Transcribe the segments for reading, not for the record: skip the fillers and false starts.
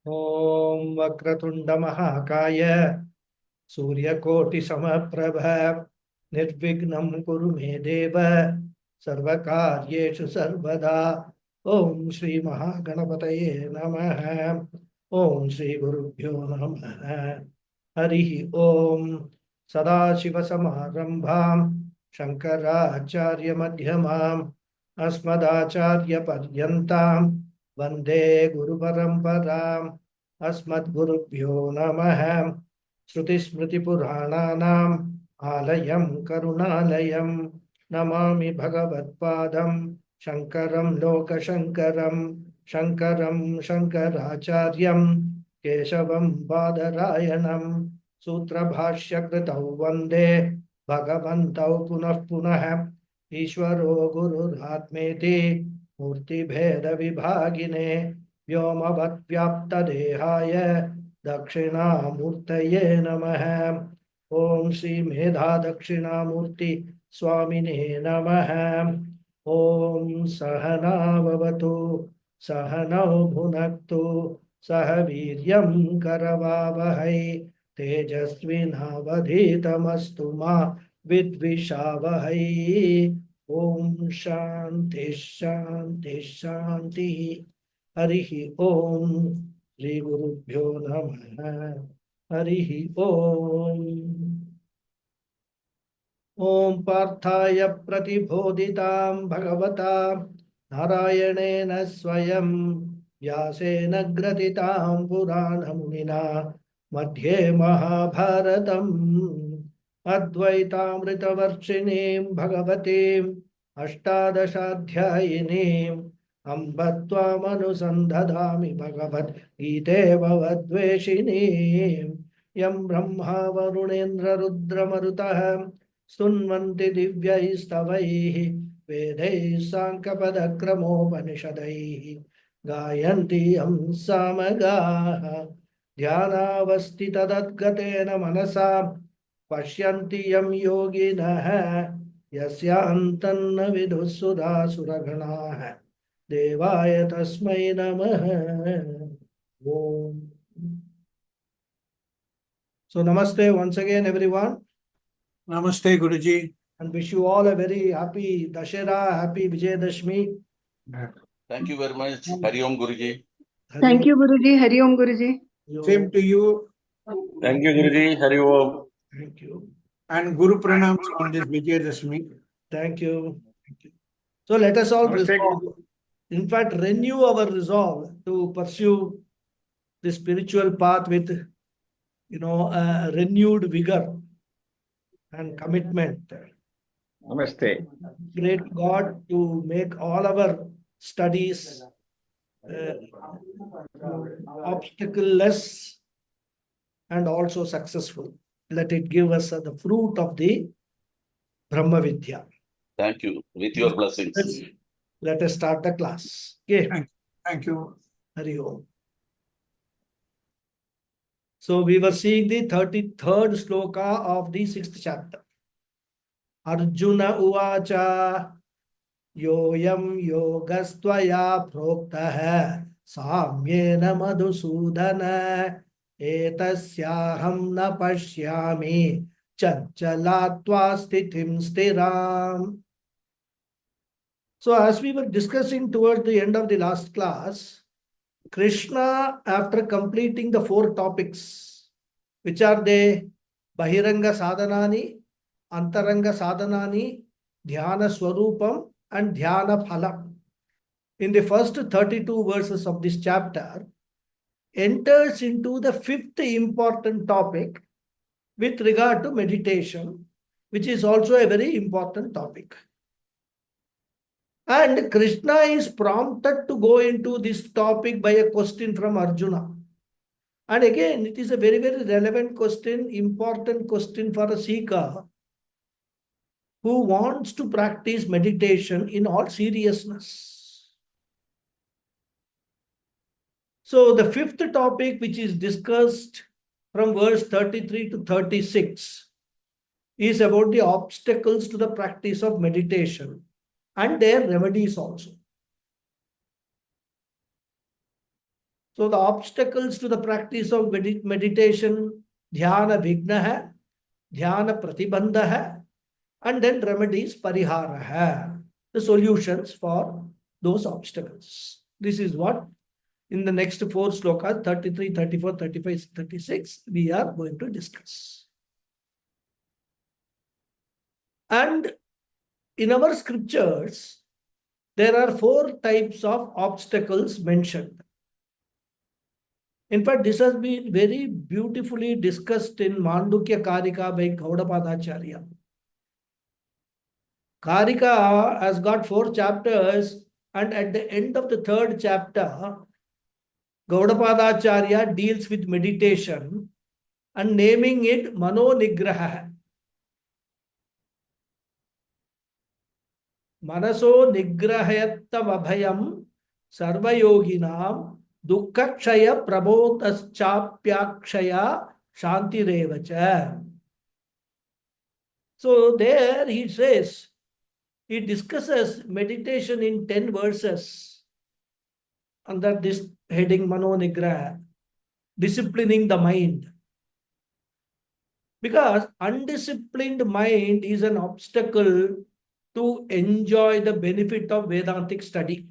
Om Vakratunda Mahakaya Suryakoti Samaprabha Nirvignam Kuru Me Deva Sarvakaryeshu Sarvada. Om Shri Mahaganapataye Namaha. Om Shri Gurubhyo Namaha. Harihi Om. Sadashiva Samarambham Shankaracharya Madhyamam Asmadacharya Paryantam Vande Guru Paramparam. Asmadgurubhyo Namaha. Shrutismritipurāṇānaṁ Ālayam Karuṇālayam Namāmi Bhagavatpādam Shankaram Lokashankaram Shankaram Shankaracharyam Keshavam Badarayanam Sutrabhāshyakritau Vande Bhagavantau Punah Punah Ishvaro Gururatmeti Murti Bheda Vibhagine Vyomavad Vyapta Dehaya Dakshinamurtaye Namaha. Om Shri Medha Dakshinamurti Swamine Namaha. Om Sahana Vavatu Sahanau Bhunaktu Sahaviryam Karavavahai Tejasvinavadhitamastu ma Vidvishavahai. Om Shanti Shanti Shanti. Harihi Om. Shri Gurubhyo Namaha. Harihi Om. Om Parthaya Pratibodhitam Bhagavata Narayanena Swayam Vyasena Gratitam Purana Munina Madhye Mahabharatam Advaitamritavarchinim Bhagavatim Ashtadashadhyayinim Ambatvam Anusandhadami Bhagavad Gite Bhavadveshinim Yam Brahma Varunendra Rudra Marutah Stunvanti Divyaistavaihi Vedai Sankapadakramopanisadaihi Gayanti Yam Samagaha Dhyanavasti Tadadgatena Manasa Pashyanti Yam Yoginaha Yasyantanna Vidusudha Suraganaha Devaya Tasmai Namaha. Om. So Namaste once again everyone. Namaste Guruji. And wish you all a very happy Dashera, happy Vijayadashmi. Thank you very much. Hari Om Guruji. Thank you Guruji. Hari Om Guruji. Same to you. Thank you Guruji. Hari Om. Thank you. And Guru Pranams on this Vijayadashmi. Thank you. Thank you. So let us all resolve, in fact, renew our resolve to pursue the spiritual path with, renewed vigor and commitment. Namaste. Pray to God to make all our studies obstacle-less and also successful. Let it give us the fruit of the Brahma Vidya. Thank you. With your blessings. Let us start the class. Okay. Thank you. Hari Om. So we were seeing the 33rd sloka of the 6th chapter. Arjuna Uvacha Yoyam Yogastvaya Proktaha Samyena Madhusudana Etasyaham na pashyami Chanchalatva Stithim Stiram. So as we were discussing towards the end of the last class, Krishna, after completing the 4 topics, which are the Bahiranga Sadhanani, Antaranga Sadhanani, Dhyana Swarupam, and Dhyana Phalam, in the first 32 verses of this chapter, enters into the 5th important topic with regard to meditation, which is also a very important topic. And Krishna is prompted to go into this topic by a question from Arjuna. And again, it is a very, very relevant question, important question for a seeker who wants to practice meditation in all seriousness. So the 5th topic, which is discussed from verse 33 to 36, is about the obstacles to the practice of meditation and their remedies also. So the obstacles to the practice of meditation, dhyana vignaha, dhyana pratibandha, and then remedies parihara, the solutions for those obstacles. This is what in the next four slokas, 33, 34, 35, 36, we are going to discuss. And in our scriptures, there are four types of obstacles mentioned. In fact, this has been very beautifully discussed in Mandukya Karika by Gaudapada Acharya. Karika has got 4 chapters, and at the end of the 3rd chapter, Gaudapada Acharya deals with meditation and naming it Mano Nigraha. Manaso Nigrahayattam Abhayam Sarvayoginam Dukkakshaya Prabodhaschapyakshaya Shantirevacha. So there he says, he discusses meditation in 10 verses under this heading Mano Nigraha, disciplining the mind. Because undisciplined mind is an obstacle to enjoy the benefit of Vedantic study.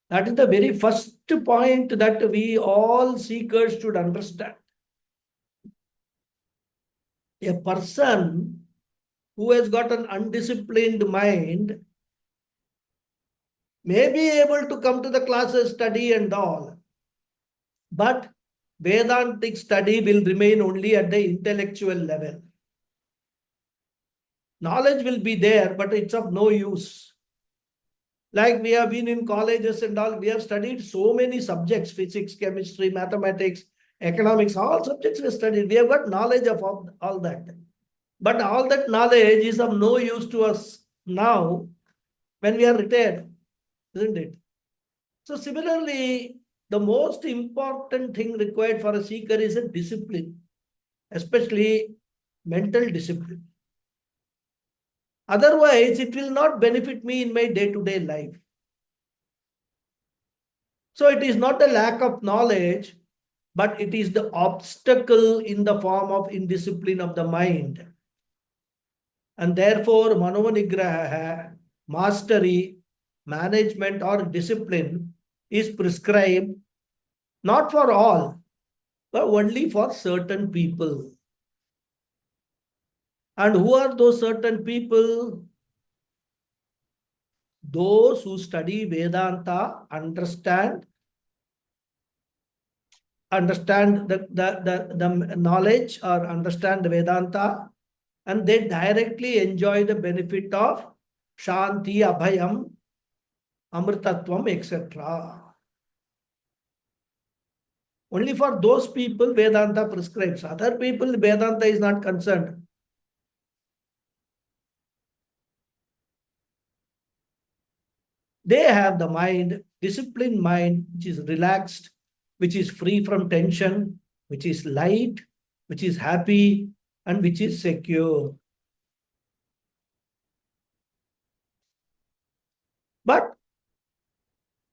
That is the very first point that we all seekers should understand. A person who has got an undisciplined mind may be able to come to the classes, study and all, but Vedantic study will remain only at the intellectual level. Knowledge will be there, but it's of no use. Like we have been in colleges and all, we have studied so many subjects, physics, chemistry, mathematics, economics, all subjects we studied. We have got knowledge of all that. But all that knowledge is of no use to us now when we are retired, isn't it? So similarly, the most important thing required for a seeker is a discipline, especially mental discipline. Otherwise, it will not benefit me in my day-to-day life. So it is not a lack of knowledge, but it is the obstacle in the form of indiscipline of the mind. And therefore, Manonigraha, mastery, management or discipline is prescribed not for all, but only for certain people. And who are those certain people? Those who study Vedanta, understand the knowledge or understand Vedanta, and they directly enjoy the benefit of Shanti, Abhayam, Amritatvam, etc. Only for those people Vedanta prescribes. Other people Vedanta is not concerned. They have the mind, disciplined mind, which is relaxed, which is free from tension, which is light, which is happy, and which is secure. But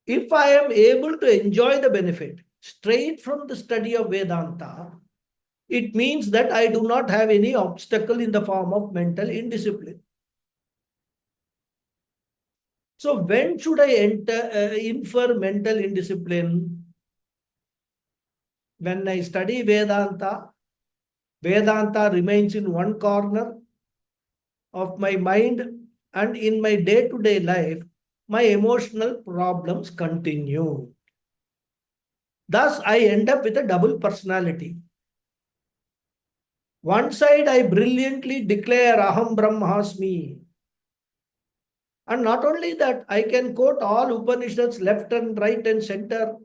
if I am able to enjoy the benefit straight from the study of Vedanta, it means that I do not have any obstacle in the form of mental indiscipline. So when should I infer mental indiscipline? When I study Vedanta, Vedanta remains in one corner of my mind, and in my day-to-day life, my emotional problems continue. Thus, I end up with a double personality. One side, I brilliantly declare Aham Brahmasmi. And not only that, I can quote all Upanishads left and right and center.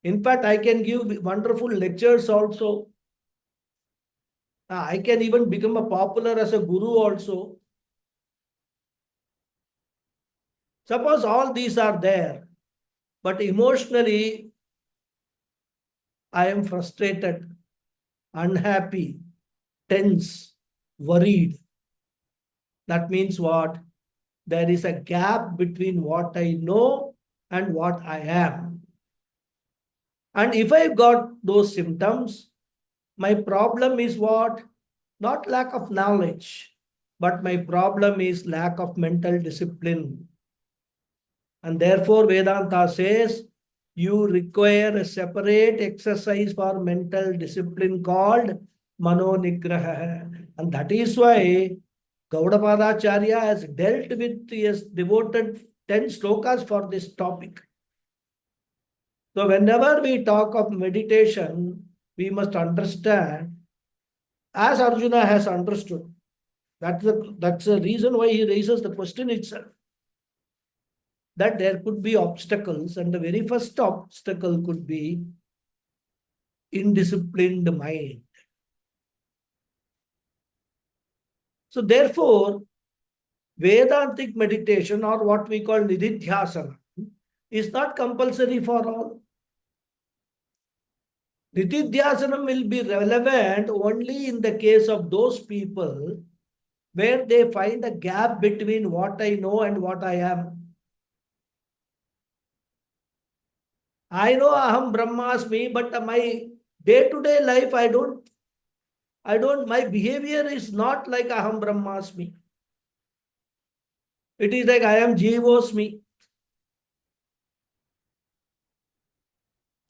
In fact, I can give wonderful lectures also. I can even become a popular as a guru also. Suppose all these are there, but emotionally, I am frustrated, unhappy, tense, worried. That means what? There is a gap between what I know and what I am. And if I've got those symptoms, my problem is what? Not lack of knowledge, but my problem is lack of mental discipline. And therefore, Vedanta says you require a separate exercise for mental discipline called Mano Nigraha. And that is why Gaudapada Acharya has dealt with, he has devoted 10 slokas for this topic. So whenever we talk of meditation, we must understand, as Arjuna has understood, that's the reason why he raises the question itself, that there could be obstacles, and the very first obstacle could be indisciplined mind. So therefore, Vedantic meditation, or what we call Nididhyasana, is not compulsory for all. Nididhyasanam will be relevant only in the case of those people where they find a gap between what I know and what I am. I know Aham Brahmasmi, but my day-to-day life, my behavior is not like Aham Brahmasmi. It is like I am Jivosmi.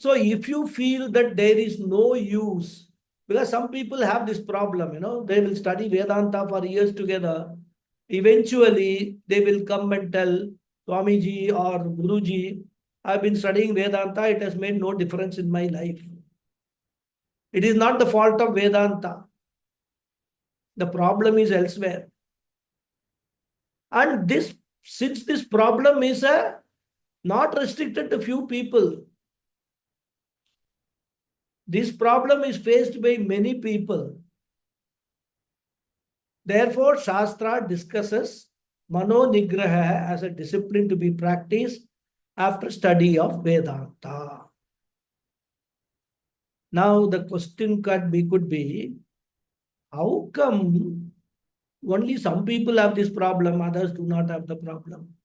So if you feel that there is no use, because some people have this problem, they will study Vedanta for years together. Eventually, they will come and tell Swamiji or Guruji, I've been studying Vedanta, it has made no difference in my life. It is not the fault of Vedanta. The problem is elsewhere. And since this problem is not restricted to few people, this problem is faced by many people. Therefore, Shastra discusses Mano Nigraha as a discipline to be practiced after study of Vedanta. Now, the question could be, how come only some people have this problem, others do not have the problem?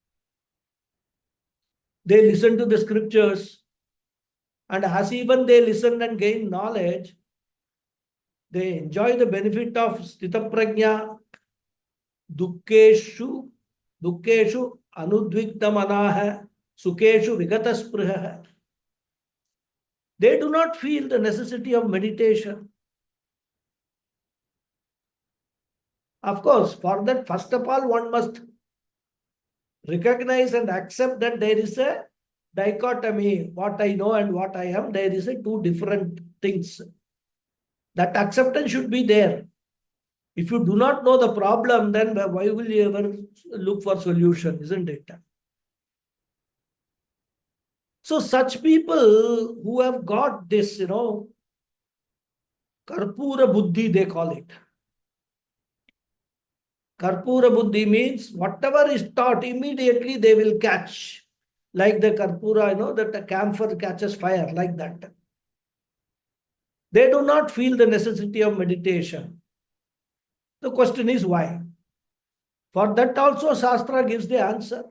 They listen to the scriptures, and as even they listen and gain knowledge, they enjoy the benefit of Sthita Prajna, Dukkeshu Anudvikta Manaha, Sukeshu Vigata Spriha. They do not feel the necessity of meditation. Of course, for that, first of all, one must recognize and accept that there is a dichotomy, what I know and what I am, there is two different things. That acceptance should be there. If you do not know the problem, then why will you ever look for solution, isn't it? So such people who have got this, Karpura Buddhi, they call it. Karpura Buddhi means whatever is taught, immediately they will catch. Like the Karpura, that the camphor catches fire, like that. They do not feel the necessity of meditation. The question is why? For that also Shastra gives the answer.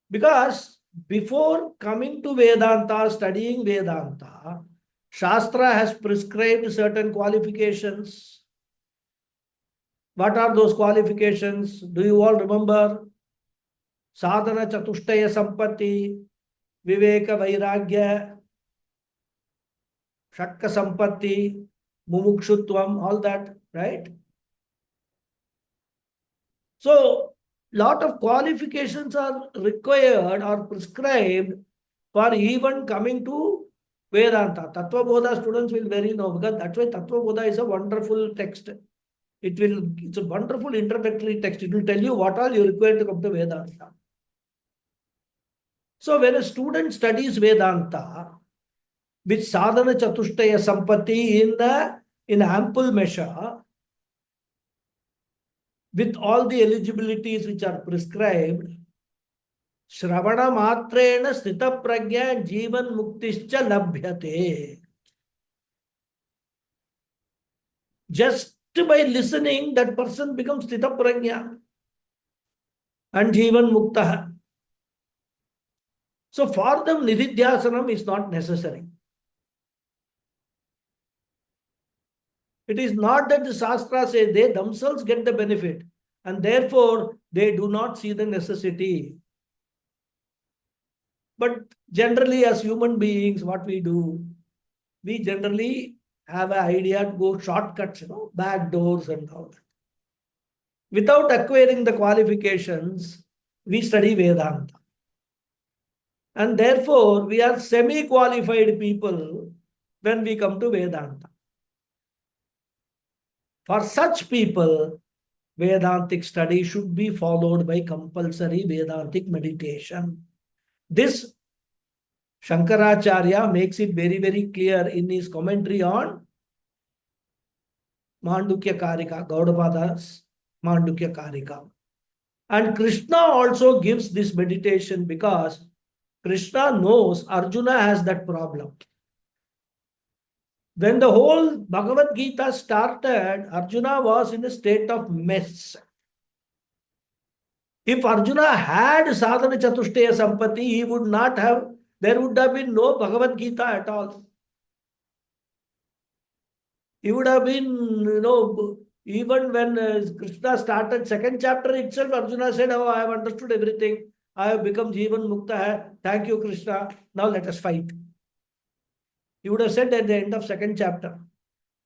Because before coming to Vedanta, studying Vedanta, Shastra has prescribed certain qualifications. What are those qualifications? Do you all remember? Sadhana Chatushtaya Sampatti, Viveka Vairagya, Shakka Sampatti, Mumukshutvam, all that, right? So, lot of qualifications are required or prescribed for even coming to Vedanta. Tattva Bodha students will very know, because that's why Tattva Bodha is a wonderful text. It's a wonderful introductory text. It will tell you what all you require to come to Vedanta. So when a student studies Vedanta with sadhana chatushtaya sampatti in ample measure, with all the eligibilities which are prescribed, Shravana matrena sthita pragya and jivan muktischa labhyate. Just by listening, that person becomes sthita pragya and jivan mukta. So for them, Nididhyasanam is not necessary. It is not that the Shastra says they themselves get the benefit and therefore they do not see the necessity. But generally, as human beings, what we do, we generally have an idea to go shortcuts, back doors and all that. Without acquiring the qualifications, we study Vedanta. And therefore, we are semi-qualified people when we come to Vedanta. For such people, Vedantic study should be followed by compulsory Vedantic meditation. This Shankaracharya makes it very, very clear in his commentary on Mandukya Karika, Gaudapada's Mandukya Karika. And Krishna also gives this meditation because Krishna knows Arjuna has that problem. When the whole Bhagavad Gita started, Arjuna was in a state of mess. If Arjuna had sadhana chatushtaya sampati, he would not have, there would have been no Bhagavad Gita at all. He would have been, even when Krishna started second chapter itself, Arjuna said, oh, I have understood everything. I have become Jivan Mukta hai. Thank you, Krishna. Now let us fight. He would have said at the end of second chapter.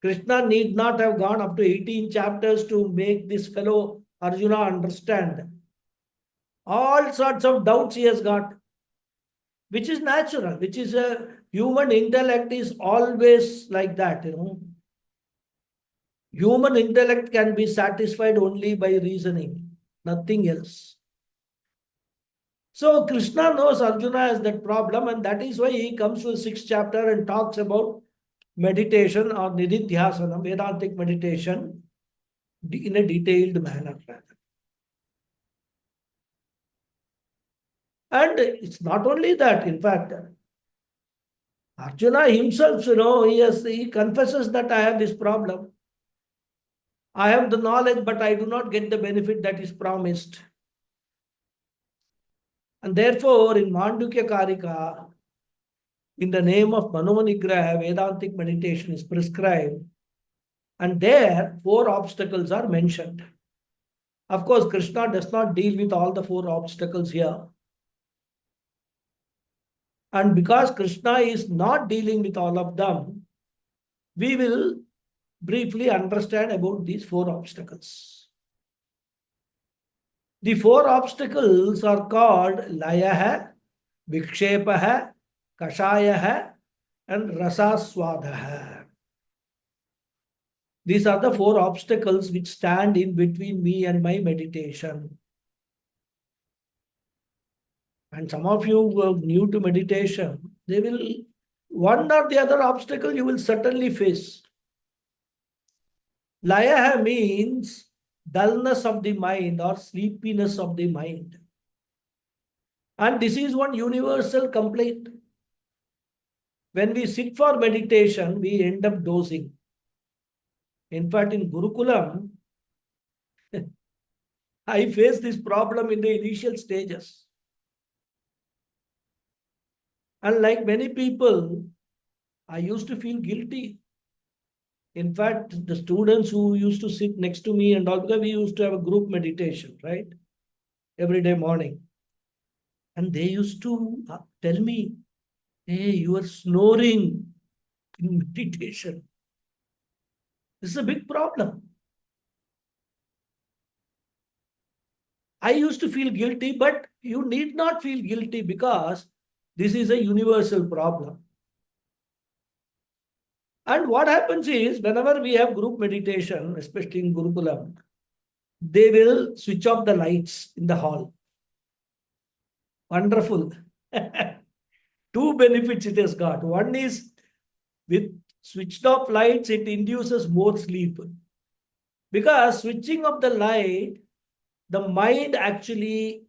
Krishna need not have gone up to 18 chapters to make this fellow Arjuna understand. All sorts of doubts he has got, which is natural, which is a human intellect is always like that, Human intellect can be satisfied only by reasoning, nothing else. So Krishna knows Arjuna has that problem, and that is why he comes to the sixth chapter and talks about meditation or Nididhyasana, Vedantic meditation, in a detailed manner. And it's not only that, in fact, Arjuna himself, he confesses that I have this problem. I have the knowledge, but I do not get the benefit that is promised. And therefore, in Mandukya Karika, in the name of Manomanigraha, Vedantic meditation is prescribed. And there, 4 obstacles are mentioned. Of course, Krishna does not deal with all the 4 obstacles here. And because Krishna is not dealing with all of them, we will briefly understand about these 4 obstacles. The 4 obstacles are called Layaha, Vikshepaha, Kashayaha, and Rasaswadaha. These are the 4 obstacles which stand in between me and my meditation. And some of you who are new to meditation, they will, one or the other obstacle you will certainly face. Layaha means dullness of the mind or sleepiness of the mind. And this is one universal complaint. When we sit for meditation, we end up dozing. In fact, in Gurukulam, I faced this problem in the initial stages. And like many people, I used to feel guilty. In fact, the students who used to sit next to me and all, because we used to have a group meditation, right? Every day morning. And they used to tell me, hey, you are snoring in meditation. This is a big problem. I used to feel guilty, but you need not feel guilty because this is a universal problem. And what happens is, whenever we have group meditation, especially in Gurukulam, they will switch off the lights in the hall. Wonderful. 2 benefits it has got. One is, with switched off lights, it induces more sleep. Because switching off the light, the mind actually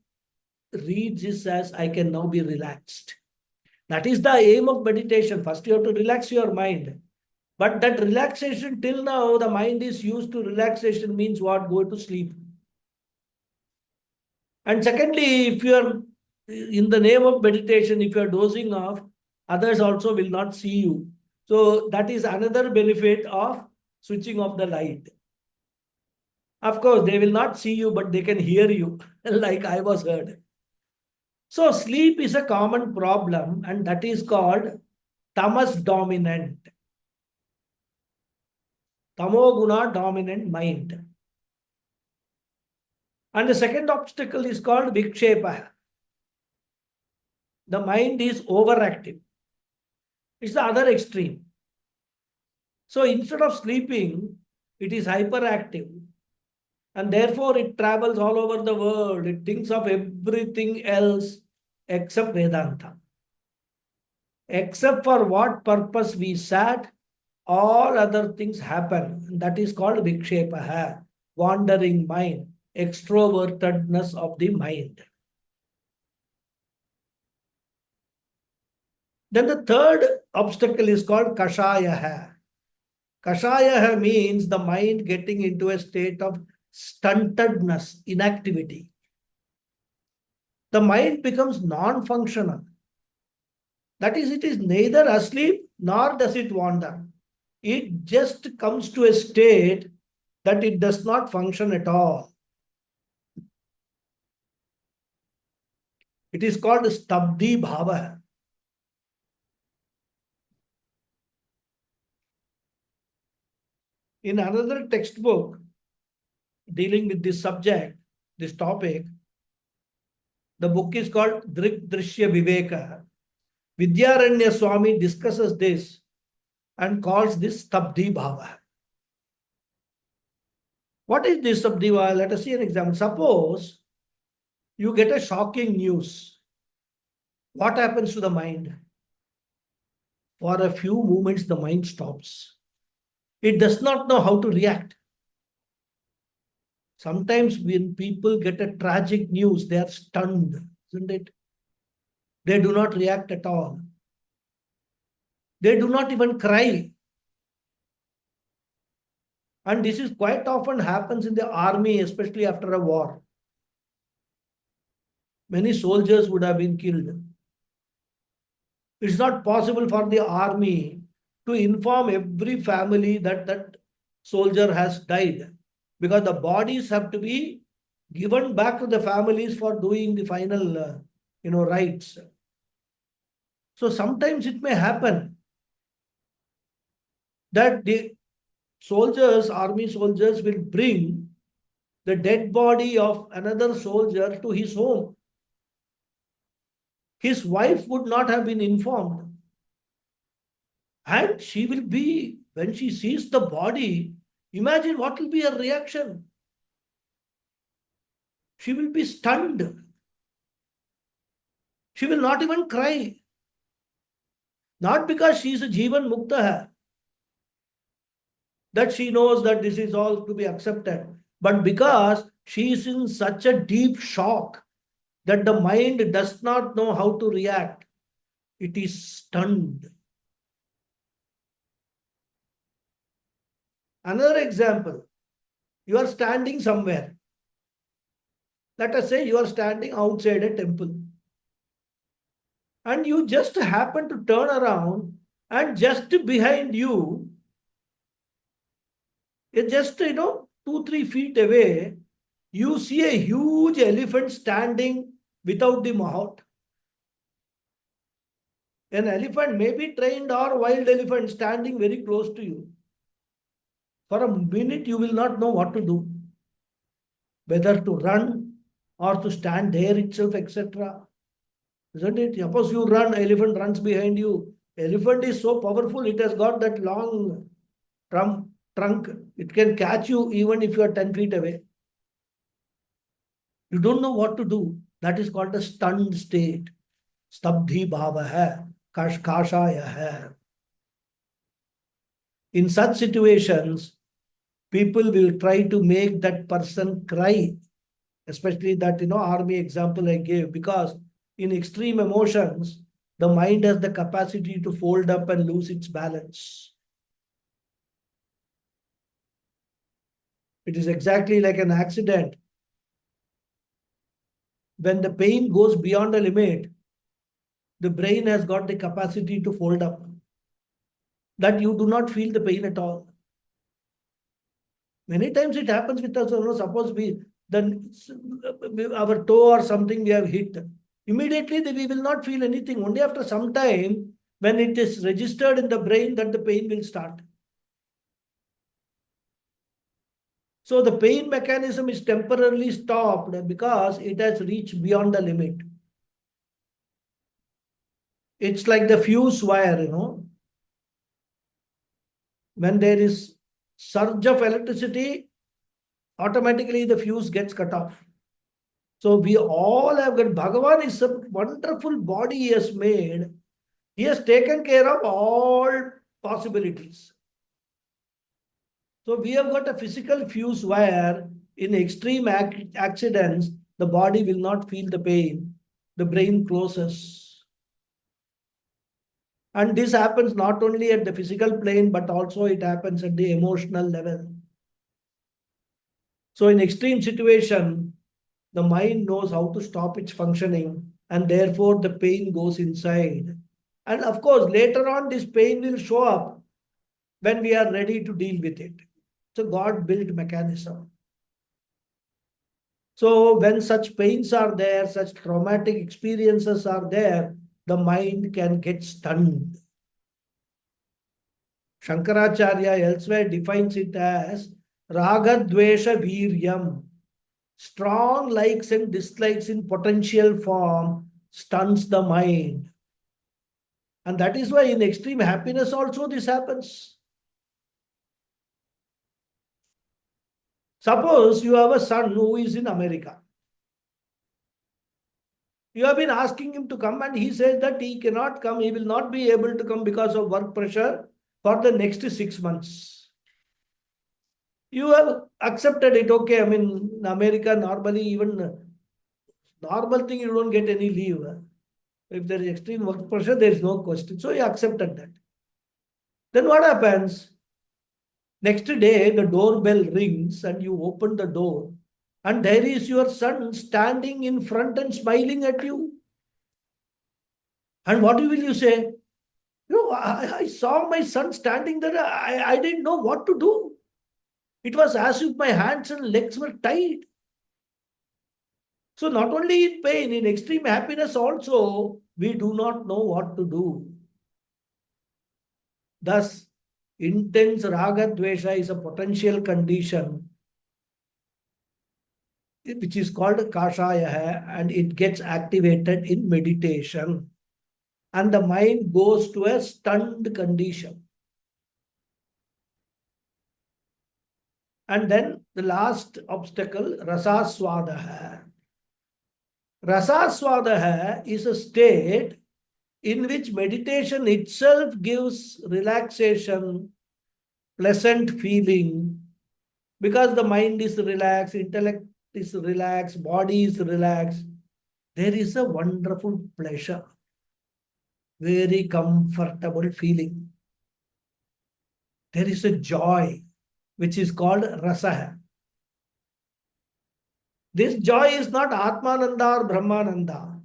reads this as, I can now be relaxed. That is the aim of meditation. First, you have to relax your mind. But that relaxation, till now, the mind is used to relaxation means what? Go to sleep. And secondly, if you are in the name of meditation, if you are dozing off, others also will not see you. So that is another benefit of switching off the light. Of course, they will not see you, but they can hear you, like I was heard. So sleep is a common problem, and that is called tamas dominant. Tamoguna dominant mind. And the second obstacle is called vikshepa. The mind is overactive. It's the other extreme. So instead of sleeping, it is hyperactive. And therefore it travels all over the world. It thinks of everything else except Vedanta. Except for what purpose we sat, all other things happen. And that is called vikshepa, wandering mind, extrovertedness of the mind. Then the third obstacle is called kashaya. Kashaya means the mind getting into a state of stuntedness, inactivity. The mind becomes non-functional. That is, it is neither asleep nor does it wander. It just comes to a state that it does not function at all. It is called stabdi bhava. In another textbook dealing with this subject, this topic, the book is called Drik Drishya Viveka. Vidyaranya Swami discusses this and calls this stabdi bhava. What is this stabdi bhava? Let us see an example. Suppose you get a shocking news. What happens to the mind? For a few moments, the mind stops. It does not know how to react. Sometimes when people get a tragic news, they are stunned, isn't it? They do not react at all. They do not even cry. And this is quite often happens in the army, especially after a war. Many soldiers would have been killed. It's not possible for the army to inform every family that that soldier has died, because the bodies have to be given back to the families for doing the final, rites. So sometimes it may happen that the soldiers, army soldiers, will bring the dead body of another soldier to his home. His wife would not have been informed. And she will be, when she sees the body, imagine what will be her reaction. She will be stunned. She will not even cry. Not because she is a Jivan Mukta, that she knows that this is all to be accepted, but because she is in such a deep shock that the mind does not know how to react. It is stunned. Another example, you are standing somewhere. Let us say you are standing outside a temple. And you just happen to turn around, and just behind you, just 2-3 feet away, you see a huge elephant standing without the mahout. An elephant may be trained or wild elephant standing very close to you. For a minute, you will not know what to do, whether to run or to stand there itself, etc. Isn't it? Suppose you run, elephant runs behind you. Elephant is so powerful, it has got that long trunk. It can catch you even if you are 10 feet away. You don't know what to do. That is called a stunned state. Stabdhi bhava hai, kashaya hai. In such situations, people will try to make that person cry, especially that army example I gave, because in extreme emotions, the mind has the capacity to fold up and lose its balance. It is exactly like an accident. when the pain goes beyond a limit, the brain has got the capacity to fold up, that you do not feel the pain at all. Many times it happens with us. Suppose our toe or something we have hit, immediately we will not feel anything. Only after some time, when it is registered in the brain, that the pain will start. So the pain mechanism is temporarily stopped because it has reached beyond the limit. It's like the fuse wire, When there is surge of electricity, automatically the fuse gets cut off. So we all have got, Bhagavan is a wonderful body he has made. He has taken care of all possibilities. So we have got a physical fuse wire. In extreme accidents, the body will not feel the pain. The brain closes. And this happens not only at the physical plane, but also it happens at the emotional level. So in extreme situation, the mind knows how to stop its functioning, and therefore the pain goes inside. And of course, later on, this pain will show up when we are ready to deal with it. It's a God-built mechanism. So when such pains are there, such traumatic experiences are there, the mind can get stunned. Shankaracharya elsewhere defines it as Raga Dvesha Viryam. Strong likes and dislikes in potential form stuns the mind. And that is why in extreme happiness also this happens. Suppose you have a son who is in America. You have been asking him to come and he says that he cannot come. He will not be able to come because of work pressure for the next 6 months. You have accepted it. Okay, I mean, in America, normally even normal thing, you don't get any leave. If there is extreme work pressure, there is no question. So you accepted that. Then what happens? Next day, the doorbell rings and you open the door and there is your son standing in front and smiling at you. And what will you say? I saw my son standing there. I didn't know what to do. It was as if my hands and legs were tied. So not only in pain, in extreme happiness also, we do not know what to do. Thus, intense raga dvesha is a potential condition which is called kashaya, and it gets activated in meditation. And the mind goes to a stunned condition. And then the last obstacle, rasaswadaha. Rasaswadaha is a state in which meditation itself gives relaxation, pleasant feeling, because the mind is relaxed, intellect is relaxed, body is relaxed. There is a wonderful pleasure, very comfortable feeling. There is a joy, which is called rasaha. This joy is not Atmananda or Brahmananda.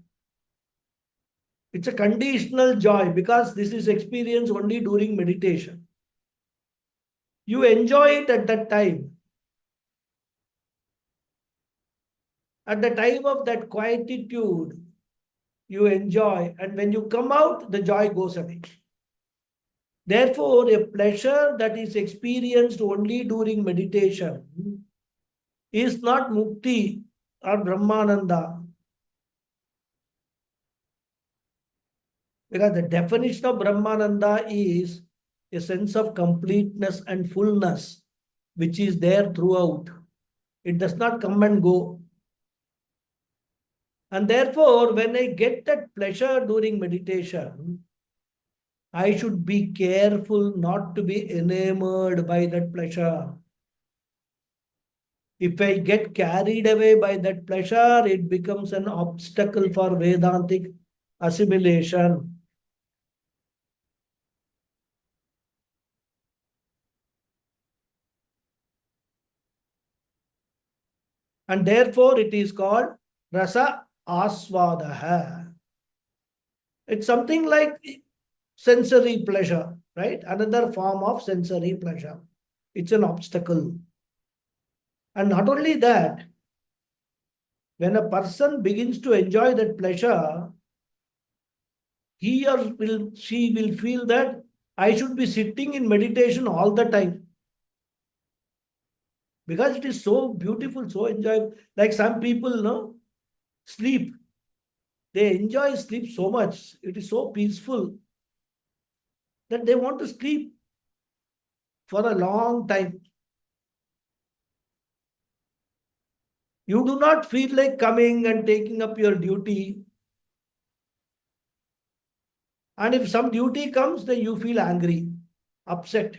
It's a conditional joy because this is experienced only during meditation. You enjoy it at that time. At the time of that quietude, you enjoy, and when you come out, the joy goes away. Therefore, a pleasure that is experienced only during meditation is not mukti or Brahmananda. Because the definition of Brahmananda is a sense of completeness and fullness, which is there throughout. It does not come and go. And therefore, when I get that pleasure during meditation, I should be careful not to be enamored by that pleasure. If I get carried away by that pleasure, it becomes an obstacle for Vedantic assimilation. And therefore, it is called rasa asvadaha. It's something like sensory pleasure, right? Another form of sensory pleasure. It's an obstacle. And not only that, when a person begins to enjoy that pleasure, she will feel that I should be sitting in meditation all the time. Because it is so beautiful, so enjoyable. Like some people, no, sleep. They enjoy sleep so much. It is so peaceful that they want to sleep for a long time. You do not feel like coming and taking up your duty. And if some duty comes, then you feel angry, upset.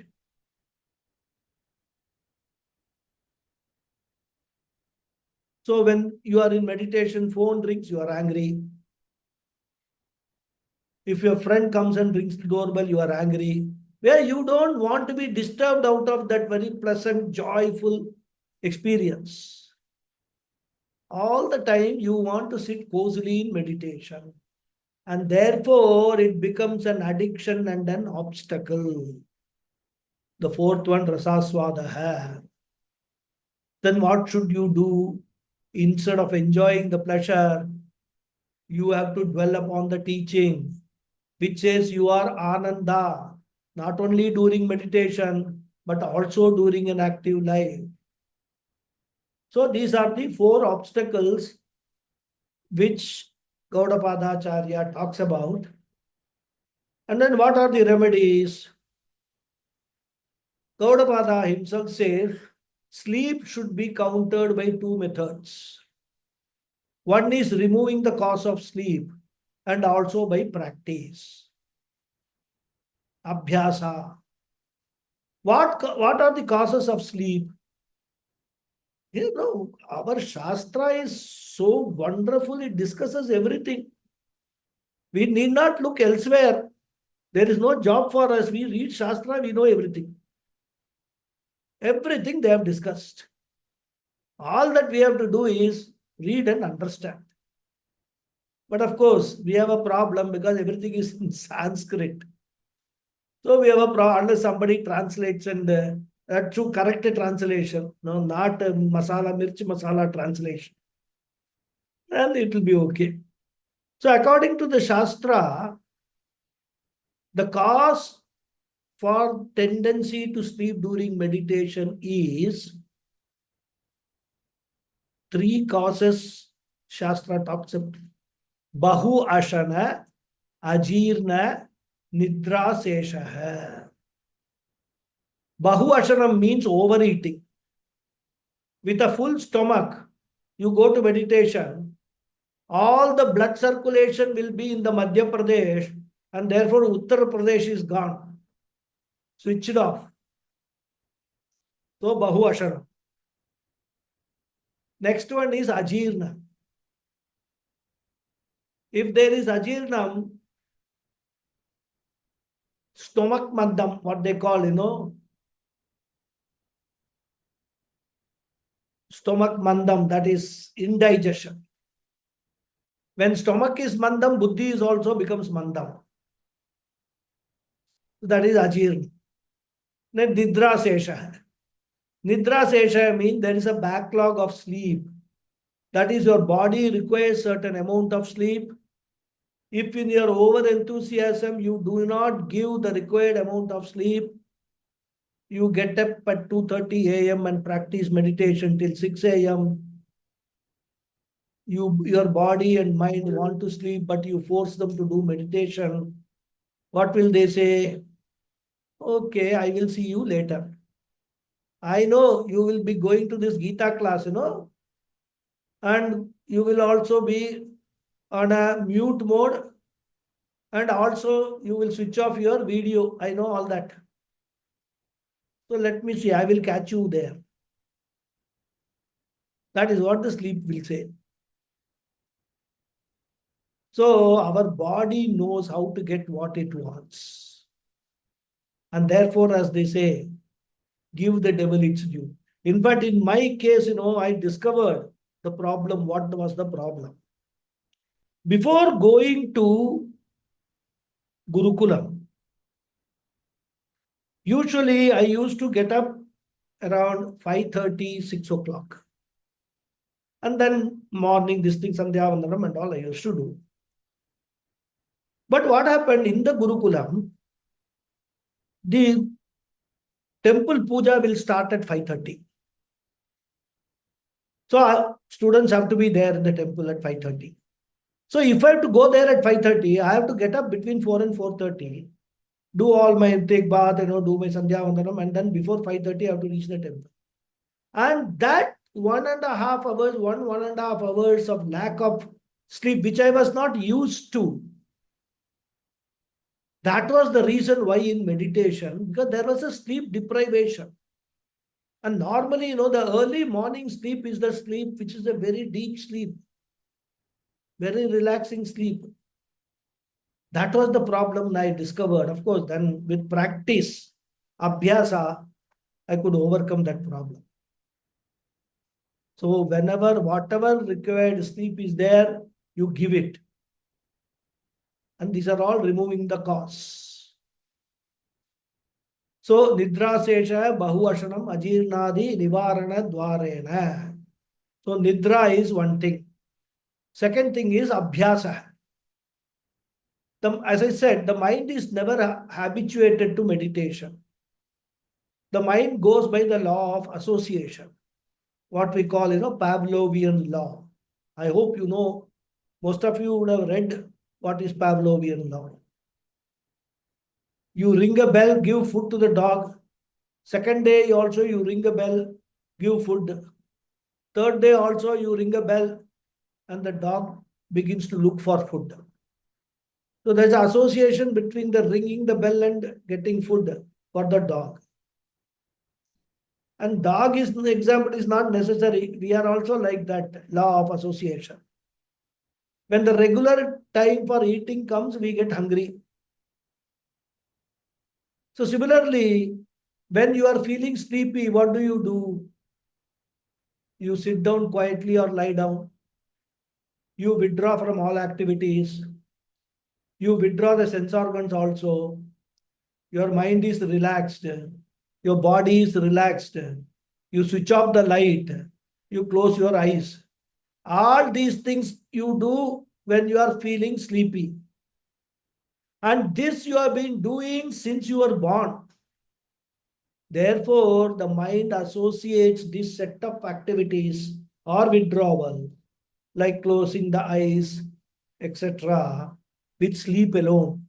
So when you are in meditation, phone rings, you are angry. If your friend comes and rings the doorbell, you are angry. Where you don't want to be disturbed out of that very pleasant, joyful experience. All the time you want to sit cozily in meditation. And therefore it becomes an addiction and an obstacle. The fourth one, rasaswadaha. Then what should you do? Instead of enjoying the pleasure, you have to dwell upon the teaching, which says you are ananda, not only during meditation, but also during an active life. So these are the four obstacles which Gaudapada Acharya talks about. And then what are the remedies? Gaudapada himself says, sleep should be countered by two methods. One is removing the cause of sleep and also by practice. Abhyasa. What are the causes of sleep? You know, our Shastra is so wonderful, it discusses everything. We need not look elsewhere. There is no job for us. We read Shastra, we know everything. Everything they have discussed. All that we have to do is read and understand. But of course, we have a problem because everything is in Sanskrit. So we have a problem unless somebody translates and through correct translation, no, not masala, mirchi masala translation. And it will be okay. So according to the Shastra, the cause for tendency to sleep during meditation is three causes Shastra talks about. Bahu ashana, ajirna, nidra sesha. Bahu ashana means overeating. With a full stomach, you go to meditation, all the blood circulation will be in the Madhya Pradesh, and therefore Uttar Pradesh is gone. Switch it off. So Bahu ashana. Next one is ajirna. If there is ajirnam, stomach mandam, what they call, stomach mandam, that is indigestion. When stomach is mandam, buddhi is also becomes mandam. That is ajirna. Then nidra sesha. Nidra sesha means there is a backlog of sleep. That is, your body requires certain amount of sleep. If in your over enthusiasm you do not give the required amount of sleep, you get up at 2:30 a.m. and practice meditation till 6 a.m. Your body and mind want to sleep, but you force them to do meditation. What will they say? Okay, I will see you later. I know you will be going to this Gita class, and you will also be on a mute mode, and also you will switch off your video. I know all that. So let me see, I will catch you there. That is what the sleep will say. So our body knows how to get what it wants. And therefore, as they say, give the devil its due. In fact, in my case, I discovered the problem. What was the problem? Before going to Gurukulam, usually I used to get up around 5:30, 6 o'clock. And then morning, this thing, Sandhya Vandanam and all I used to do. But what happened in the Gurukulam, the temple puja will start at 5:30. So students have to be there in the temple at 5:30. So if I have to go there at 5:30, I have to get up between 4 and 4:30, do all my take bath, do my Sandhya Vandanam, and then before 5:30 I have to reach the temple. And that 1.5 hours, 1.5 hours of lack of sleep, which I was not used to. That was the reason why in meditation, because there was a sleep deprivation. And normally, the early morning sleep is the sleep which is a very deep sleep, very relaxing sleep. That was the problem I discovered. Of course, then with practice, abhyasa, I could overcome that problem. So whatever required sleep is there, you give it. And these are all removing the cause. So nidra sesha bahuashanam ajirnadi nivarana dwarena. So nidra is one thing. Second thing is abhyasa. As I said, the mind is never habituated to meditation. The mind goes by the law of association, what we call, Pavlovian law. I hope you know, most of you would have read what is Pavlovian law. You ring a bell, give food to the dog. Second day also you ring a bell, give food. Third day also you ring a bell and the dog begins to look for food. So there's an association between the ringing the bell and getting food for the dog. And dog is the example is not necessary. We are also like that law of association. When the regular time for eating comes, we get hungry. So similarly, when you are feeling sleepy, what do? You sit down quietly or lie down. You withdraw from all activities. You withdraw the sense organs also. Your mind is relaxed. Your body is relaxed. You switch off the light. You close your eyes. All these things you do when you are feeling sleepy. And this you have been doing since you were born. Therefore, the mind associates this set of activities or withdrawal, like closing the eyes, etc., with sleep alone.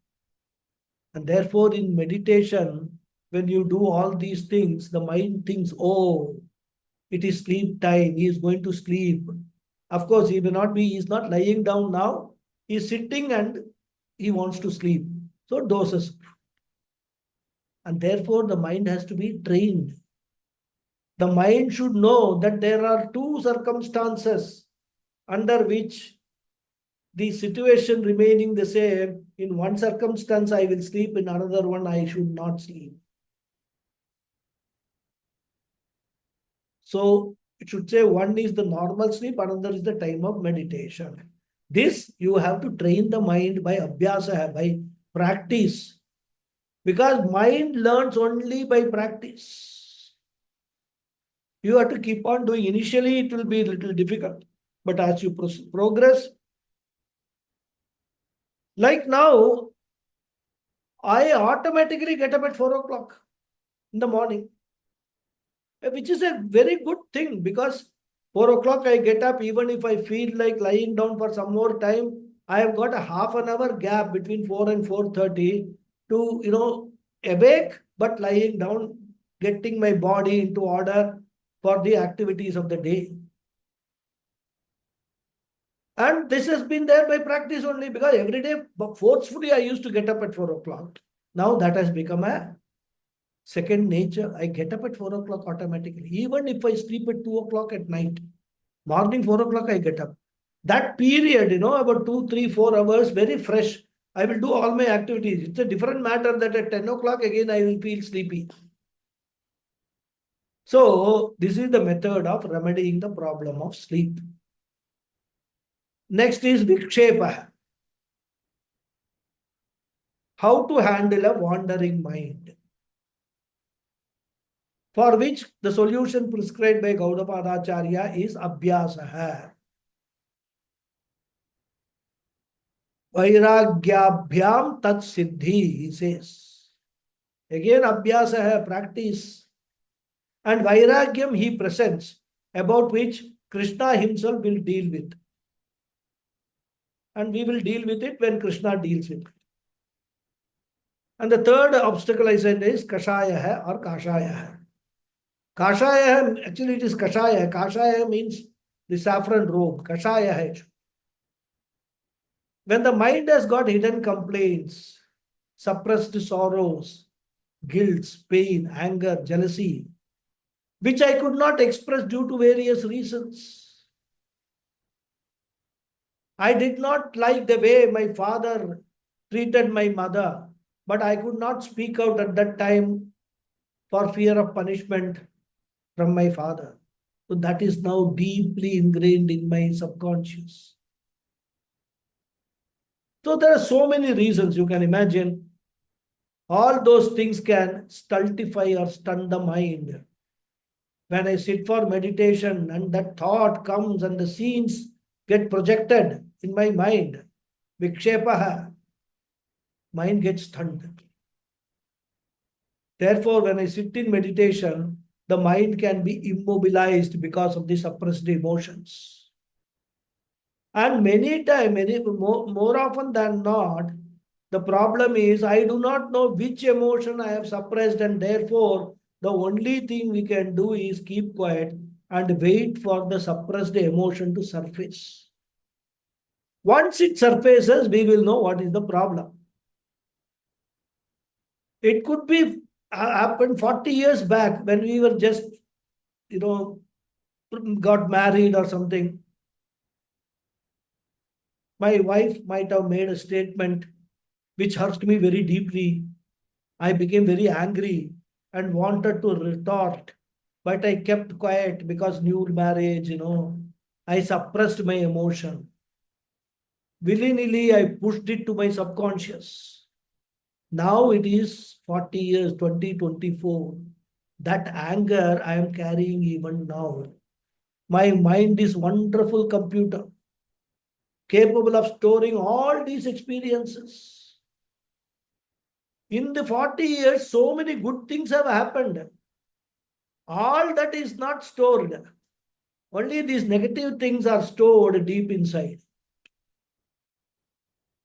And therefore, in meditation, when you do all these things, the mind thinks, oh, it is sleep time, he is going to sleep. Of course, he is not lying down now, he is sitting and he wants to sleep. So doses. And therefore, the mind has to be trained. The mind should know that there are two circumstances under which the situation remaining the same. In one circumstance, I will sleep, in another one, I should not sleep. So it should say one is the normal sleep, another is the time of meditation. This you have to train the mind by abhyasa, by practice. Because mind learns only by practice. You have to keep on doing. Initially, it will be a little difficult. But as you progress, like now, I automatically get up at 4 o'clock in the morning, which is a very good thing because 4 o'clock I get up. Even if I feel like lying down for some more time, I have got a half an hour gap between 4 and 4:30 to, awake, but lying down, getting my body into order for the activities of the day. And this has been there by practice only, because every day, forcefully, I used to get up at 4 o'clock. Now that has become a second nature. I get up at 4 o'clock automatically. Even if I sleep at 2 o'clock at night, morning 4 o'clock, I get up. That period, about 2, 3, 4 hours, very fresh. I will do all my activities. It's a different matter that at 10 o'clock, again, I will feel sleepy. So this is the method of remedying the problem of sleep. Next is Vikshepa. How to handle a wandering mind. For which the solution prescribed by Ganapathy Acharya is Abhyasa. Vairagyabhyam tat siddhi, he says. Again, Abhyasa, practice. And Vairagyam he presents, about which Krishna himself will deal with. And we will deal with it when Krishna deals with it. And the third obstacle I said is Kashaya or Kashaya. Kashaya, actually it is Kashaya. Kashaya means the saffron robe. Kashaya. When the mind has got hidden complaints, suppressed sorrows, guilt, pain, anger, jealousy, which I could not express due to various reasons. I did not like the way my father treated my mother, but I could not speak out at that time for fear of punishment from my father. So that is now deeply ingrained in my subconscious. So there are so many reasons you can imagine. All those things can stultify or stun the mind. When I sit for meditation and that thought comes and the scenes get projected in my mind, Vikshepaha, mind gets stunned. Therefore, when I sit in meditation, the mind can be immobilized because of the suppressed emotions. And many times, more often than not, the problem is I do not know which emotion I have suppressed, and therefore the only thing we can do is keep quiet and wait for the suppressed emotion to surface. Once it surfaces, we will know what is the problem. It could be happened 40 years back when we were just, got married or something. My wife might have made a statement which hurt me very deeply. I became very angry and wanted to retort, but I kept quiet because new marriage, I suppressed my emotion. Willy-nilly, I pushed it to my subconscious. Now it is 40 years, 2024. That anger I am carrying even now. My mind is wonderful computer, capable of storing all these experiences. In the 40 years, so many good things have happened. All that is not stored. Only these negative things are stored deep inside.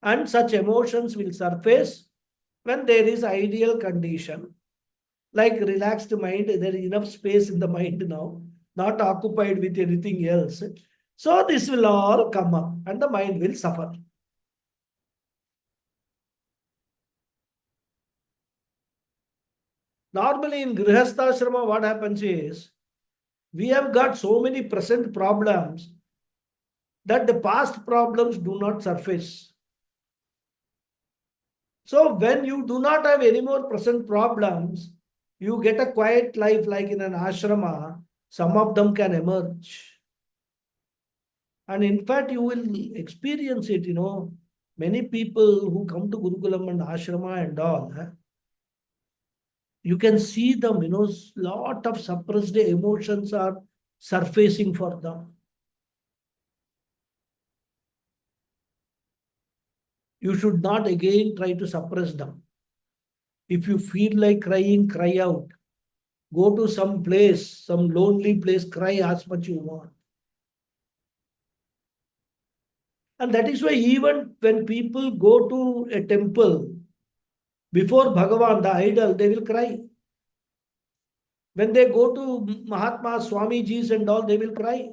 And such emotions will surface when there is ideal condition. Like relaxed mind, there is enough space in the mind now, not occupied with anything else. So this will all come up and the mind will suffer. Normally in Grihastha what happens is, we have got so many present problems that the past problems do not surface. So when you do not have any more present problems, you get a quiet life like in an ashrama, some of them can emerge. And in fact, you will experience it, many people who come to Gurukulam and ashrama and all, you can see them, lot of suppressed emotions are surfacing for them. You should not again try to suppress them. If you feel like crying, cry out. Go to some place, some lonely place, cry as much you want. And that is why even when people go to a temple, before Bhagavan, the idol, they will cry. When they go to Mahatma, Swamiji's and all, they will cry.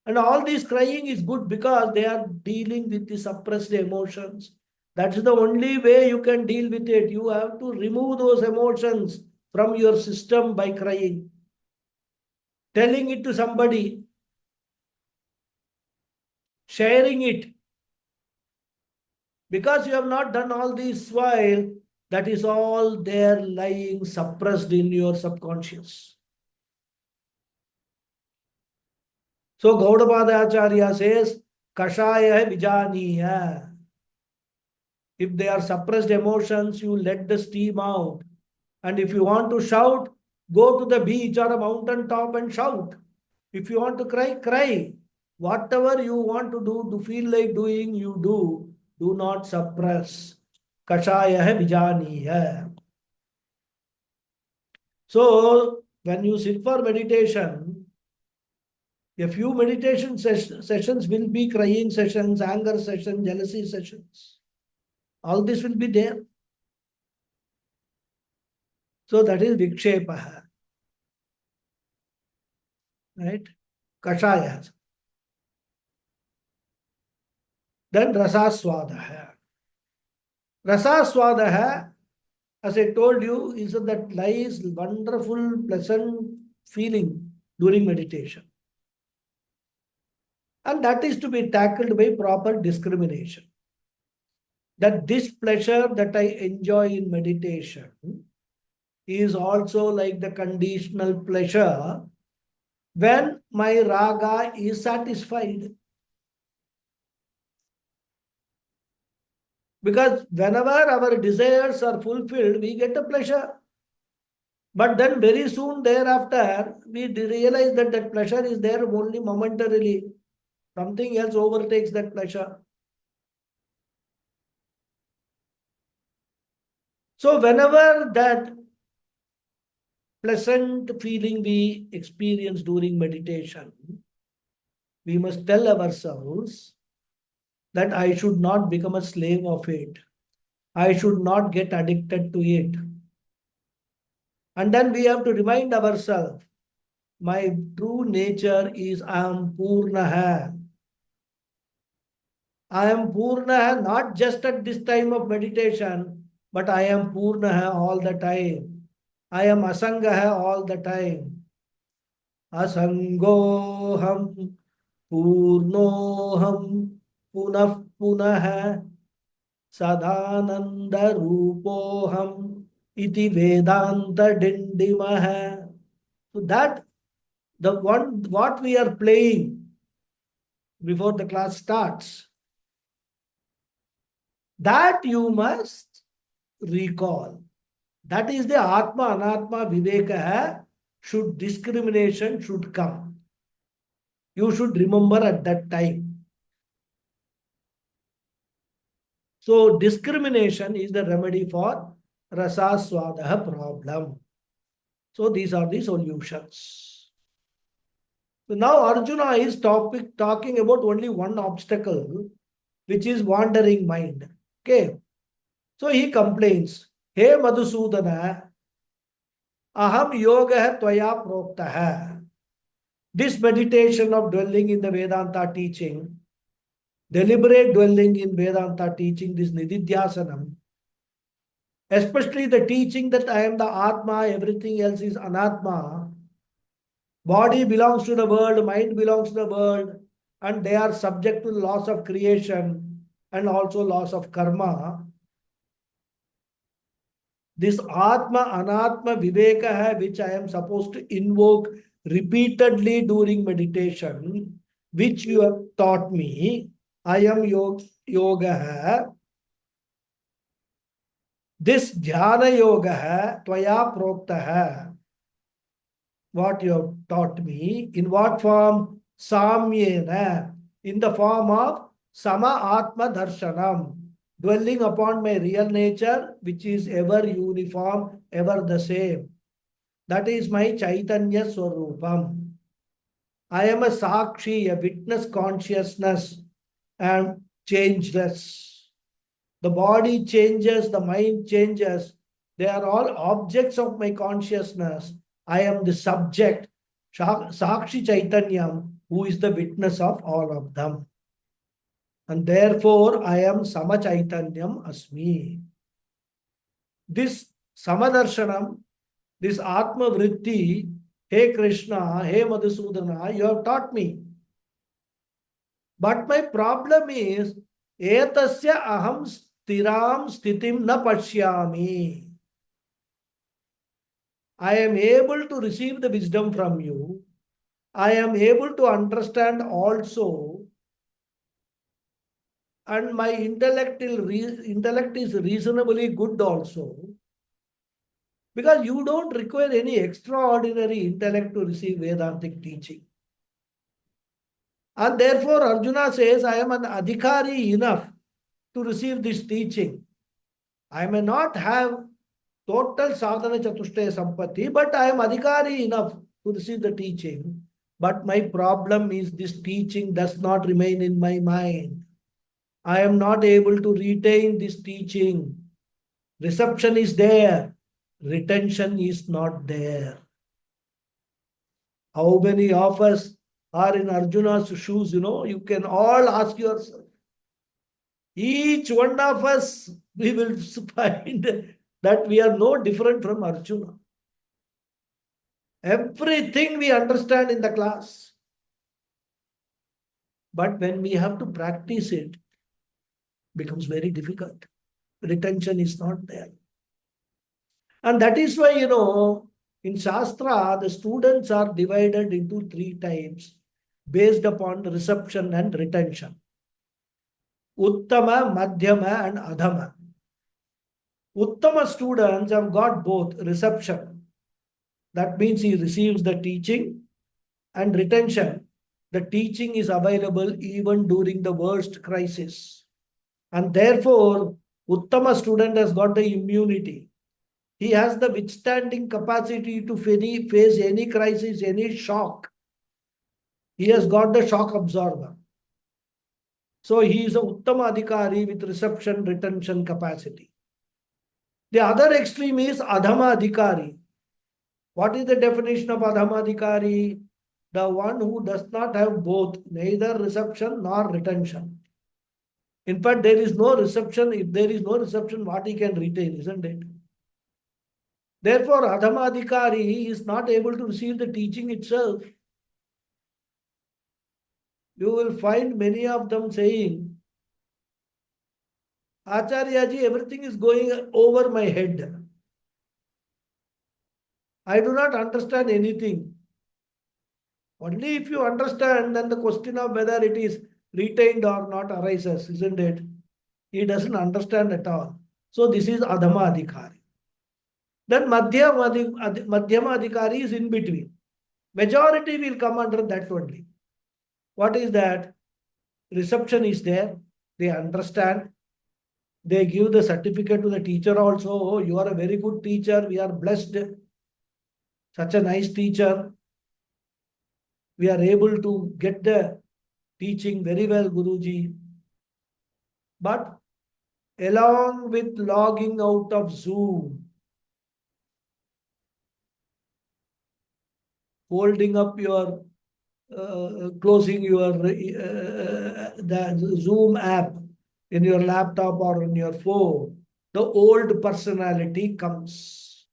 And all this crying is good because they are dealing with the suppressed emotions. That's the only way you can deal with it. You have to remove those emotions from your system by crying. Telling it to somebody, sharing it. Because you have not done all this while, that is all there lying suppressed in your subconscious. So Ganapathy Acharya says, Kashaya vijaniya. If they are suppressed emotions, you let the steam out. And if you want to shout, go to the beach or a mountain top and shout. If you want to cry, cry. Whatever you want to do, to feel like doing, you do. Do not suppress. Kashaya vijaniya. So, when you sit for meditation, a few meditation sessions will be crying sessions, anger sessions, jealousy sessions. All this will be there. So that is vikshepaha. Right? Kashaya. Then rasaswadaha. Rasaswadaha, as I told you, is that nice, wonderful, pleasant feeling during meditation. And that is to be tackled by proper discrimination. That this pleasure that I enjoy in meditation is also like the conditional pleasure when my raga is satisfied. Because whenever our desires are fulfilled, we get a pleasure. But then very soon thereafter, we realize that that pleasure is there only momentarily. Something else overtakes that pleasure. So whenever that pleasant feeling we experience during meditation, we must tell ourselves that I should not become a slave of it. I should not get addicted to it. And then we have to remind ourselves, my true nature is I am Purnaha. I am Purnaha not just at this time of meditation, but I am Purnaha all the time. I am Asangaha all the time. Asangoham Purnoham Punah Punaha Sadananda Rupoham Iti Vedanta Dindimaha. So that the one what we are playing before the class starts, that you must recall. That is the Atma Anatma Viveka. Should discrimination should come. You should remember at that time. So discrimination is the remedy for Rasaswadaha problem. So these are the solutions. So now Arjuna is talking about only one obstacle, which is wandering mind. Okay. So he complains, Hey Madhusudana, Aham yoga tvaya proktaha. This meditation of dwelling in the Vedanta teaching, deliberate dwelling in Vedanta teaching, this Nididhyasanam, especially the teaching that I am the Atma, everything else is Anatma, body belongs to the world, mind belongs to the world, and they are subject to the laws of creation and also laws of karma. This Atma, Anatma, Viveka, which I am supposed to invoke repeatedly during meditation, which you have taught me, I am yoga. This Dhyana yoga, Tvaya Proktaha, what you have taught me, in what form? Samyena, in the form of Sama Atma Darshanam, dwelling upon my real nature, which is ever uniform, ever the same. That is my Chaitanya Swarupam. I am a Sakshi, a witness consciousness, and changeless. The body changes, the mind changes. They are all objects of my consciousness. I am the subject, Sakshi Chaitanyam, who is the witness of all of them. And therefore, I am Sama Chaitanyam Asmi. This Samadarshanam, this Atma Vritti, Hey Krishna, Hey Madhusudana, you have taught me. But my problem is, Etasya aham stiram stitim na pashyami. I am able to receive the wisdom from you. I am able to understand also and my intellect is reasonably good also, because you don't require any extraordinary intellect to receive Vedantic teaching. And therefore, Arjuna says, I am an adhikari enough to receive this teaching. I may not have total sadhana chatushtaya sampatti, but I am adhikari enough to receive the teaching. But my problem is this teaching does not remain in my mind. I am not able to retain this teaching. Reception is there, retention is not there. How many of us are in Arjuna's shoes? You can all ask yourself. Each one of us, we will find that we are no different from Arjuna. Everything we understand in the class. But when we have to practice it, becomes very difficult. Retention is not there. And that is why, in Shastra, the students are divided into 3 types based upon reception and retention. Uttama, Madhyama and Adhama. Uttama students have got both reception. That means he receives the teaching, and retention. The teaching is available even during the worst crisis. And therefore, Uttama student has got the immunity. He has the withstanding capacity to face any crisis, any shock. He has got the shock absorber. So he is a Uttama Adhikari with reception, retention capacity. The other extreme is Adhama Adhikari. What is the definition of Adhama Adhikari? The one who does not have both, neither reception nor retention. In fact, there is no reception. If there is no reception, what he can retain, isn't it? Therefore, Adhama Adhikari is not able to receive the teaching itself. You will find many of them saying, Acharya ji, everything is going over my head. I do not understand anything. Only if you understand, then the question of whether it is retained or not arises, isn't it? He doesn't understand at all. So this is Adhama Adhikari. Then Madhyama Adhikari is in between. Majority will come under that only. What is that? Reception is there. They understand. They give the certificate to the teacher also. Oh, you are a very good teacher. We are blessed. Such a nice teacher. We are able to get the teaching very well, Guruji. But along with logging out of Zoom, holding up your, closing your the Zoom app in your laptop or on your phone, the old personality comes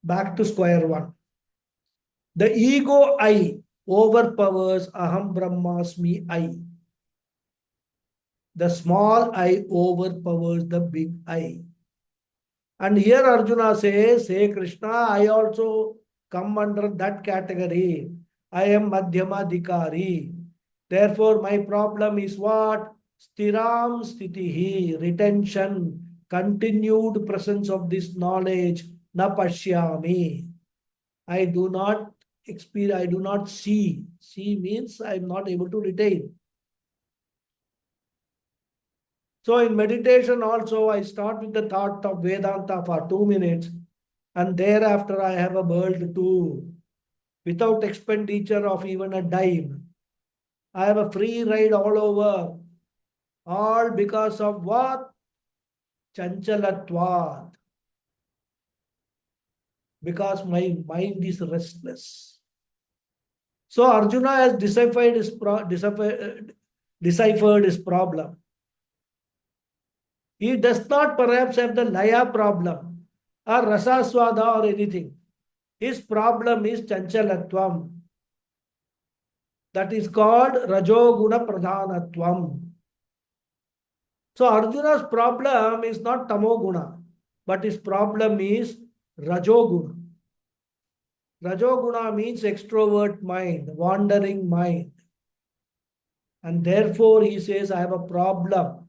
back to square one. The ego I overpowers Aham Brahmasmi I. The small I overpowers the big I. And here Arjuna says, hey Krishna, I also come under that category. I am Madhyama Adhikari. Therefore, my problem is what? Stiram Stitihi, retention, continued presence of this knowledge, na pashyami. I do not experience, I do not see. See means I am not able to retain. So in meditation also, I start with the thought of Vedanta for 2 minutes, and thereafter I have a world too, without expenditure of even a dime. I have a free ride all over, all because of what? Chanchalatvat. Because my mind is restless. So Arjuna has deciphered his problem. He does not perhaps have the Laya problem or Rasaswada or anything. His problem is Chanchalatvam. That is called Rajoguna Pradhanatvam. So Arjuna's problem is not Tamoguna, but his problem is Rajoguna. Rajoguna means extrovert mind, wandering mind. And therefore he says, I have a problem.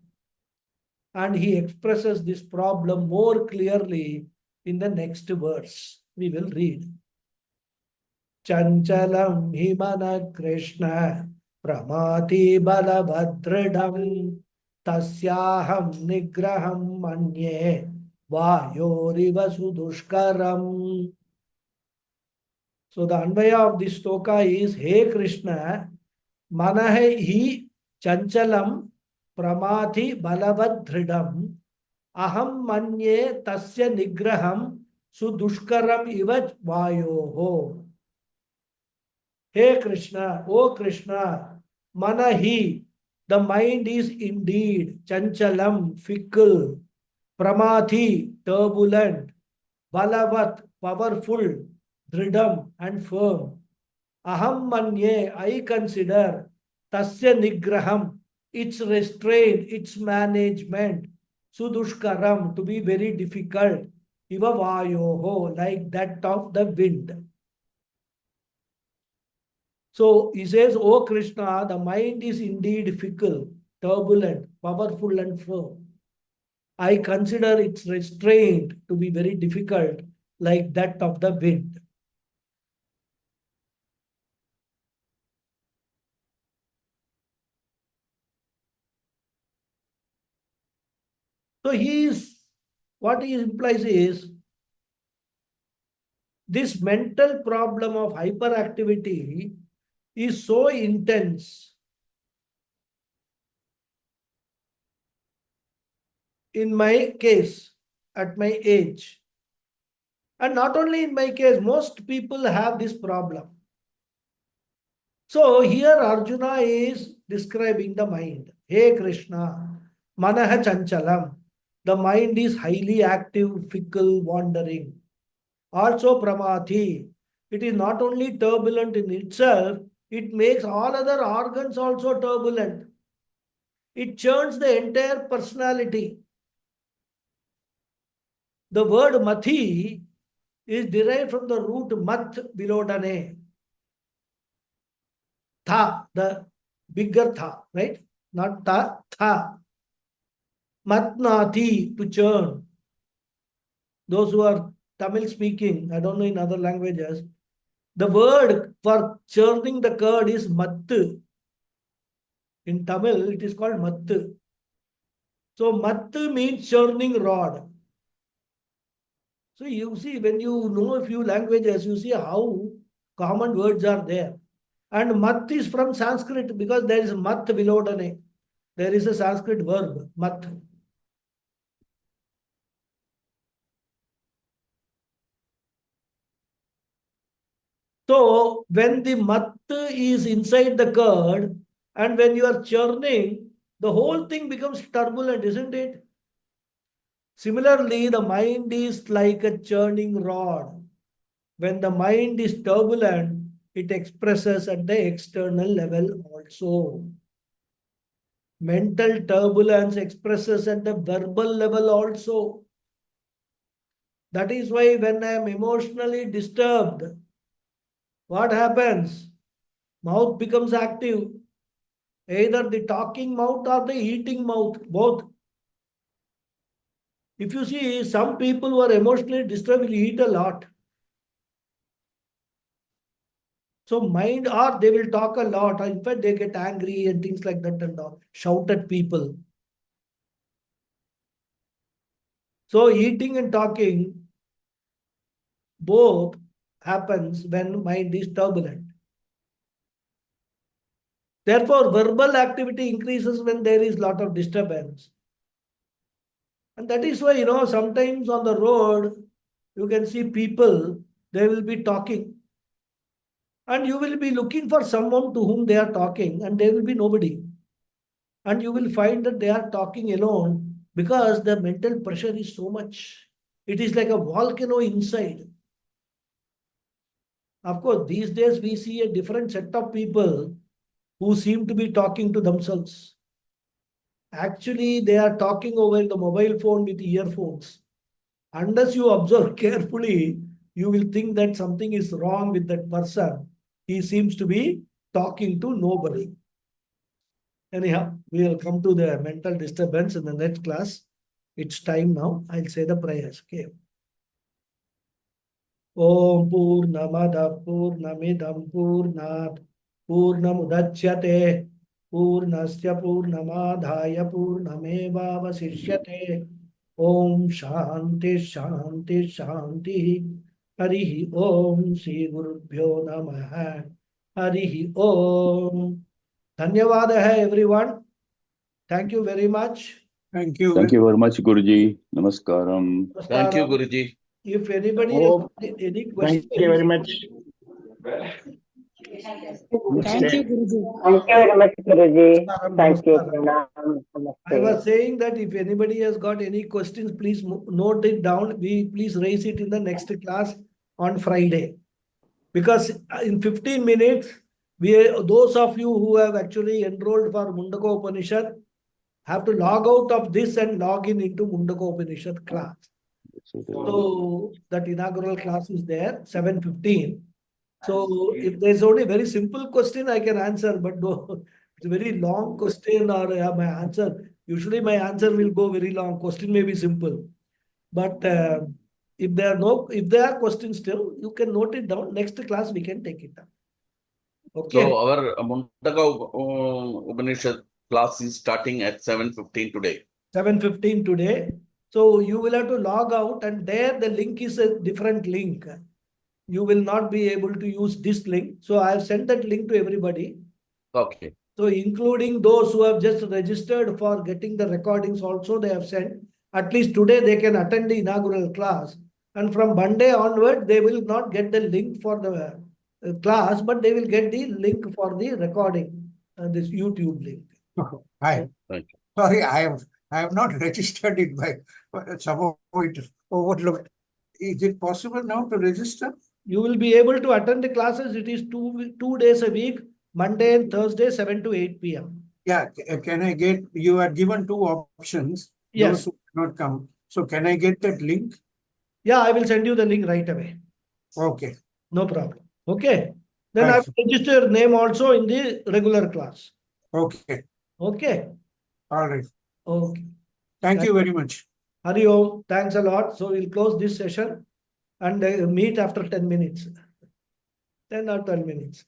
And he expresses this problem more clearly in the next verse. We will read. Chanchalam himana Krishna pramati balabhadridam tasyaham nigraham manye vayoriva sudushkaram. So the Anvaya of this stoka is, Hey Krishna, manahe hi chanchalam pramati balabhadridam aham manye tasya nigraham sudushkaram iva vayoho. Hey Krishna, O Krishna, manahi, the mind is indeed chanchalam, fickle, pramati, turbulent, balavat, powerful, dridam, and firm. Aham manye, I consider, tasya nigraham, its restraint, its management, sudushkaram, to be very difficult, iva vayoho, like that of the wind. So he says, O Krishna, the mind is indeed fickle, turbulent, powerful, and firm. I consider its restraint to be very difficult, like that of the wind. So what he implies is, this mental problem of hyperactivity is so intense in my case, at my age. And not only in my case, most people have this problem. So here Arjuna is describing the mind. Hey Krishna, manaha chanchalam. The mind is highly active, fickle, wandering. Also pramati. It is not only turbulent in itself, it makes all other organs also turbulent. It churns the entire personality. The word mathi is derived from the root mat vilodane. Tha, the bigger tha, right? Not ta, tha. Matnati, to churn. Those who are Tamil speaking, I don't know in other languages, the word for churning the curd is mattu. In Tamil, it is called mattu. So mattu means churning rod. So you see, when you know a few languages, you see how common words are there. And mat is from Sanskrit because there is mat vilodane. There is a Sanskrit verb, mat. So when the mat is inside the curd and when you are churning, the whole thing becomes turbulent, isn't it? Similarly, the mind is like a churning rod. When the mind is turbulent, it expresses at the external level also. Mental turbulence expresses at the verbal level also. That is why when I am emotionally disturbed, what happens? Mouth becomes active. Either the talking mouth or the eating mouth, both. If you see, some people who are emotionally disturbed will eat a lot. So mind, or they will talk a lot, or in fact they get angry and things like that and all, shout at people. So eating and talking both happens when mind is turbulent. Therefore, verbal activity increases when there is lot of disturbance. And that is why, sometimes on the road, you can see people, they will be talking. And you will be looking for someone to whom they are talking, and there will be nobody. And you will find that they are talking alone because the mental pressure is so much. It is like a volcano inside. Of course, these days we see a different set of people who seem to be talking to themselves. Actually, they are talking over the mobile phone with earphones. Unless you observe carefully, you will think that something is wrong with that person. He seems to be talking to nobody. Anyhow, we will come to the mental disturbance in the next class. It's time now. I'll say the prayers. Okay. Om Purnamada Purnamidam Purnat Purnamudachyate Purnasya Purnamadhaya Purnameva Vasishyate. Om Shanti Shanti Shanti. Harihi Om Shri Gurubhyo Namaha. Harihi Om. Dhanyavada hai everyone. Thank you very much. Thank you. Thank you very much, Guruji. Namaskaram. Thank you, Namaskaram. Guruji. If anybody has Oh, any thank you very questions, much. Thank you, Namaste. Guruji. Thank you very much, Guruji. Namaskaram, Thank you, Namaskaram. Pranam. I was Namaste. saying that if anybody has got any questions, please note it down. We please raise it in the next class on Friday. Because in 15 minutes, those of you who have actually enrolled for Mundaka Upanishad have to log out of this and log in into Mundaka Upanishad class. So that inaugural class is there, 7:15. So if there's only a very simple question, I can answer, but no, it's a very long question or my answer. Usually my answer will go very long. Question may be simple. But if there are questions still, you can note it down. Next class, we can take it up. Okay. So our Mundaka Upanishad class is starting at 7:15 today. 7:15 today. So you will have to log out, and there the link is a different link. You will not be able to use this link. So I have sent that link to everybody. Okay. So including those who have just registered for getting the recordings also, they have sent. At least today they can attend the inaugural class. And from Monday onward, they will not get the link for the class, but they will get the link for the recording, this YouTube link. Hi. Thank you. Sorry, I have not registered it by somehow it overlooked. Is it possible now to register? You will be able to attend the classes. It is two days a week, Monday and Thursday, 7 to 8 p.m. Yeah, can I get, you are given two options. Yes. Those who cannot come. So can I get that link? Yeah, I will send you the link right away. Okay. No problem. Okay. Then I Thanks. will register your name also in the regular class. Okay. Okay. All right. Okay. Thank you very much. Hari Om. Thanks a lot. So we'll close this session and meet after 10 minutes. 10 or 12 minutes.